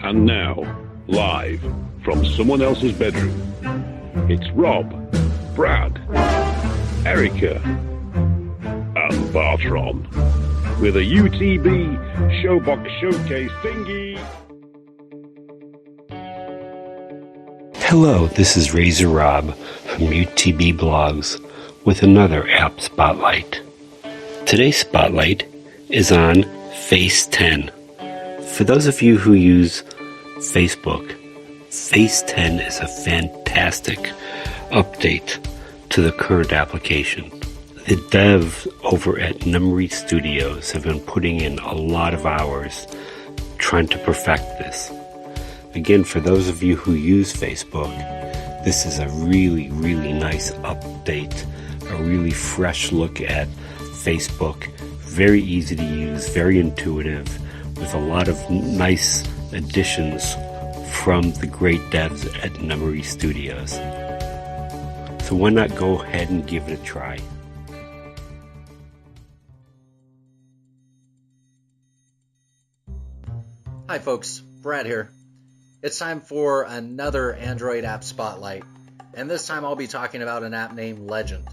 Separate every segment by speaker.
Speaker 1: And now, live from someone else's bedroom, it's Rob, Brad, Erica, and Bartron with a UTB Showbox Showcase thingy.
Speaker 2: Hello, this is Razrrob from UTB Blogs with another app spotlight. Today's spotlight is on Face 10. For those of you who use Facebook, Face 10 is a fantastic update to the current application. The devs over at Memory Studios have been putting in a lot of hours trying to perfect this. Again, for those of you who use Facebook, this is a really, really nice update, a really fresh look at Facebook. Very easy to use, very intuitive, with a lot of nice additions from the great devs at Memory Studios. So why not go ahead and give it a try?
Speaker 3: Hi folks, Brad here. It's time for another Android app spotlight, and this time I'll be talking about an app named Legend.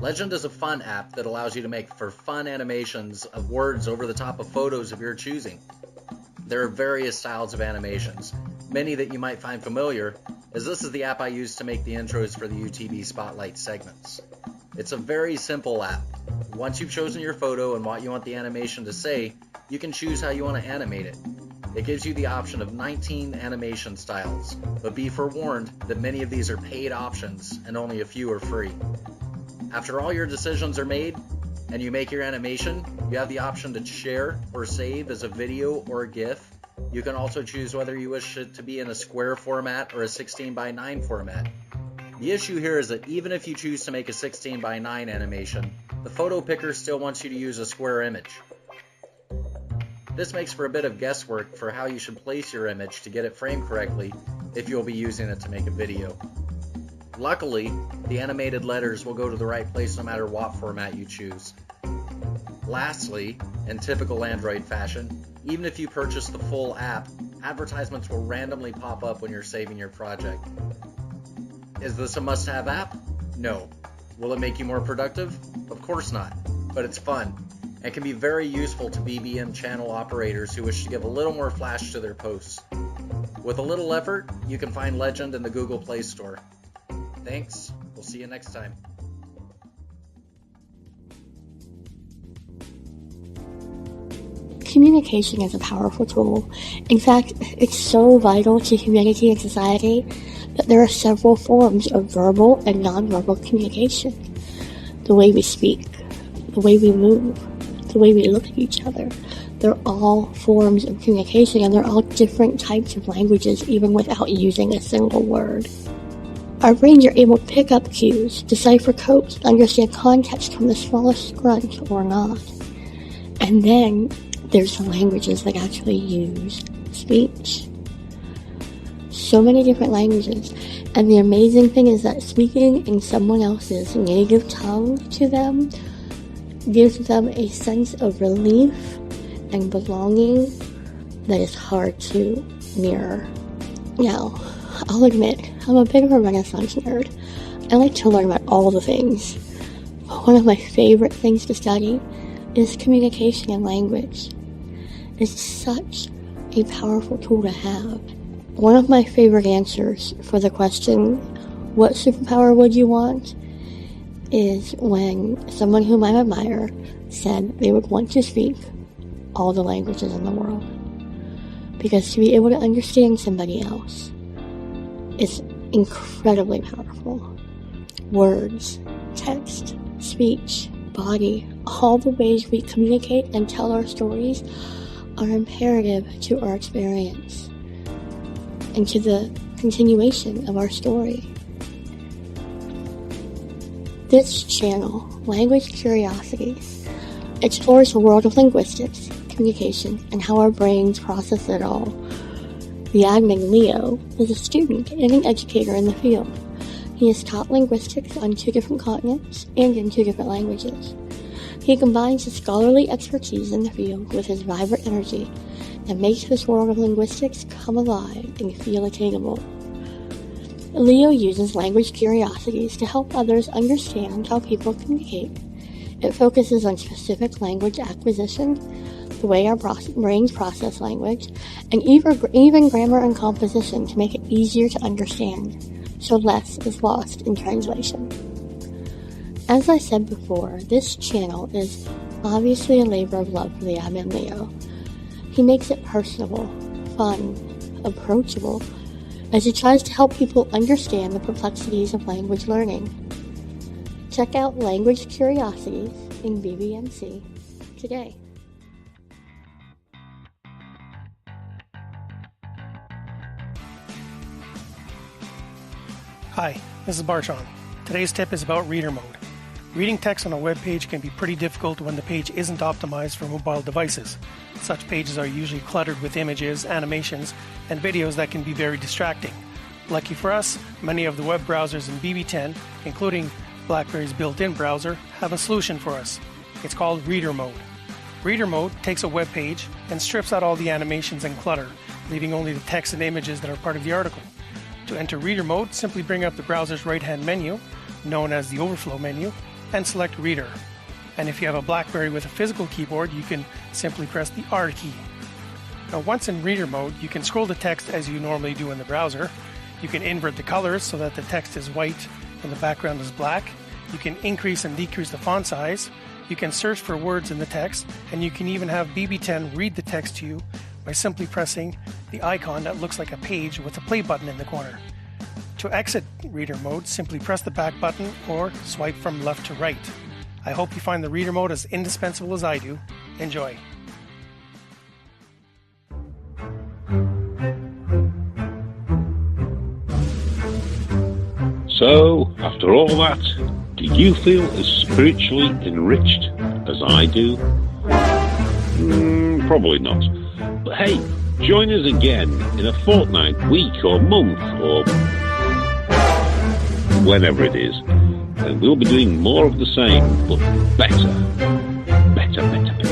Speaker 3: Legend is a fun app that allows you to make for fun animations of words over the top of photos of your choosing. There are various styles of animations, many that you might find familiar, as this is the app I use to make the intros for the UTB Spotlight segments. It's a very simple app. Once you've chosen your photo and what you want the animation to say, you can choose how you want to animate it. It gives you the option of 19 animation styles, but be forewarned that many of these are paid options and only a few are free. After all your decisions are made and you make your animation, you have the option to share or save as a video or a GIF. You can also choose whether you wish it to be in a square format or a 16:9 format. The issue here is that even if you choose to make a 16:9 animation, the photo picker still wants you to use a square image. This makes for a bit of guesswork for how you should place your image to get it framed correctly if you'll be using it to make a video. Luckily, the animated letters will go to the right place no matter what format you choose. Lastly, in typical Android fashion, even if you purchase the full app, advertisements will randomly pop up when you're saving your project. Is this a must-have app? No. Will it make you more productive? Of course not, but it's fun and can be very useful to BBM channel operators who wish to give a little more flash to their posts. With a little effort, you can find Legend in the Google Play Store. Thanks. We'll see you next time.
Speaker 4: Communication is a powerful tool. In fact, it's so vital to humanity and society that there are several forms of verbal and nonverbal communication. The way we speak, the way we move, the way we look at each other, they're all forms of communication, and they're all different types of languages even without using a single word. Our brains are able to pick up cues, decipher codes, understand context from the smallest grunt or nod. And then there's the languages that actually use speech. So many different languages. And the amazing thing is that speaking in someone else's native tongue to them gives them a sense of relief and belonging that is hard to mirror. Now, I'll admit, I'm a bit of a Renaissance nerd. I like to learn about all the things. But one of my favorite things to study is communication and language. It's such a powerful tool to have. One of my favorite answers for the question, what superpower would you want? Is when someone whom I admire said they would want to speak all the languages in the world. Because to be able to understand somebody else is incredibly powerful. Words, text, speech, body, all the ways we communicate and tell our stories are imperative to our experience and to the continuation of our story. This channel, Language Curiosities, explores the world of linguistics, communication, and how our brains process it all. The admin, Leo, is a student and an educator in the field. He has taught linguistics on 2 different continents and in 2 different languages. He combines his scholarly expertise in the field with his vibrant energy and makes this world of linguistics come alive and feel attainable. Leo uses Language Curiosities to help others understand how people communicate. It focuses on specific language acquisition, the way our brains process language, and even grammar and composition to make it easier to understand, so less is lost in translation. As I said before, this channel is obviously a labor of love for the admin Leo. He makes it personable, fun, approachable, as he tries to help people understand the complexities of language learning. Check out Language Curiosities in BBMC today.
Speaker 5: Hi, this is Bartron. Today's tip is about reader mode. Reading text on a web page can be pretty difficult when the page isn't optimized for mobile devices. Such pages are usually cluttered with images, animations, and videos that can be very distracting. Lucky for us, many of the web browsers in BB10, including BlackBerry's built-in browser, have a solution for us. It's called Reader Mode. Reader Mode takes a web page and strips out all the animations and clutter, leaving only the text and images that are part of the article. To enter Reader Mode, simply bring up the browser's right-hand menu, known as the Overflow menu, and select Reader. And if you have a BlackBerry with a physical keyboard, you can simply press the R key. Now, once in Reader Mode, you can scroll the text as you normally do in the browser. You can invert the colors so that the text is white and the background is black. You can increase and decrease the font size. You can search for words in the text, and you can even have BB10 read the text to you by simply pressing the icon that looks like a page with a play button in the corner. To exit Reader Mode, simply press the back button or swipe from left to right. I hope you find the Reader Mode as indispensable as I do. Enjoy.
Speaker 1: So, after all that, do you feel as spiritually enriched as I do? Probably not. But hey, join us again in a fortnight, week or month or whenever it is. And we'll be doing more of the same, but better. Better, better, better.